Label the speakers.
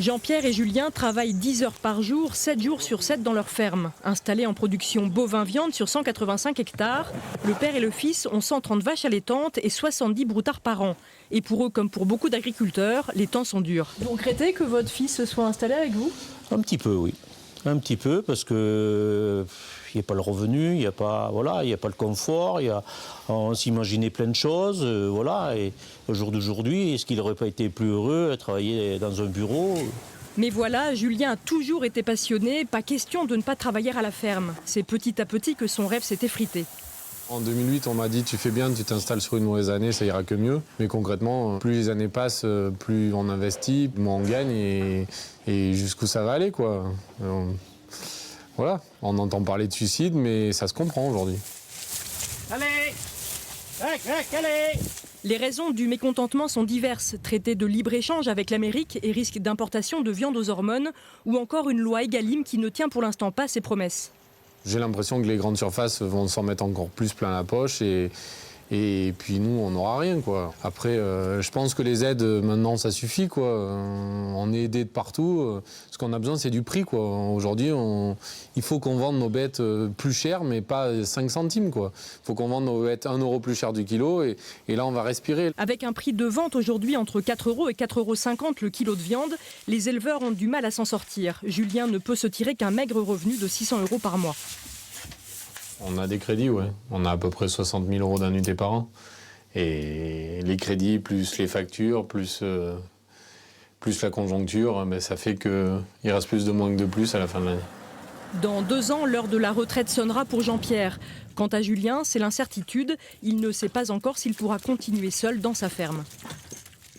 Speaker 1: Jean-Pierre et Julien travaillent 10 heures par jour, 7 jours sur 7 dans leur ferme. Installés en production bovin-viande sur 185 hectares, le père et le fils ont 130 vaches allaitantes et 70 broutards par an. Et pour eux, comme pour beaucoup d'agriculteurs, les temps sont durs. Vous regrettez que votre fils soit installé avec vous?
Speaker 2: Un petit peu, oui. Un petit peu, parce que il n'y a pas le revenu, il n'y a pas, voilà, il y a pas le confort, on s'imaginait plein de choses, voilà. Et au jour d'aujourd'hui, est-ce qu'il n'aurait pas été plus heureux à travailler dans un bureau?
Speaker 1: Mais voilà, Julien a toujours été passionné, pas question de ne pas travailler à la ferme. C'est petit à petit que son rêve s'est effrité.
Speaker 3: En 2008, on m'a dit tu fais bien, tu t'installes sur une mauvaise année, ça ira que mieux. Mais concrètement, plus les années passent, plus on investit, moins on gagne et jusqu'où ça va aller, quoi. Voilà, on entend parler de suicide, mais ça se comprend aujourd'hui.
Speaker 2: Allez, allez.
Speaker 1: Les raisons du mécontentement sont diverses. Traité de libre-échange avec l'Amérique et risque d'importation de viande aux hormones, ou encore une loi Egalim qui ne tient pour l'instant pas ses promesses.
Speaker 3: J'ai l'impression que les grandes surfaces vont s'en mettre encore plus plein la poche et puis nous, on n'aura rien, quoi. Après, je pense que les aides, maintenant, ça suffit, quoi. On est aidé de partout. Ce qu'on a besoin, c'est du prix, quoi. Aujourd'hui, il faut qu'on vende nos bêtes plus chères, mais pas 5 centimes, quoi. Il faut qu'on vende nos bêtes 1 € plus cher du kilo et là, on va respirer.
Speaker 1: Avec un prix de vente aujourd'hui entre 4 € et 4,50 € le kilo de viande, les éleveurs ont du mal à s'en sortir. Julien ne peut se tirer qu'un maigre revenu de 600 € par mois.
Speaker 3: On a des crédits, ouais. On a à peu près 60 000 € d'annuité par an. Et les crédits, plus les factures, plus la conjoncture, ben ça fait qu'il reste plus de moins que de plus à la fin de l'année.
Speaker 1: Dans 2 ans, l'heure de la retraite sonnera pour Jean-Pierre. Quant à Julien, c'est l'incertitude. Il ne sait pas encore s'il pourra continuer seul dans sa ferme.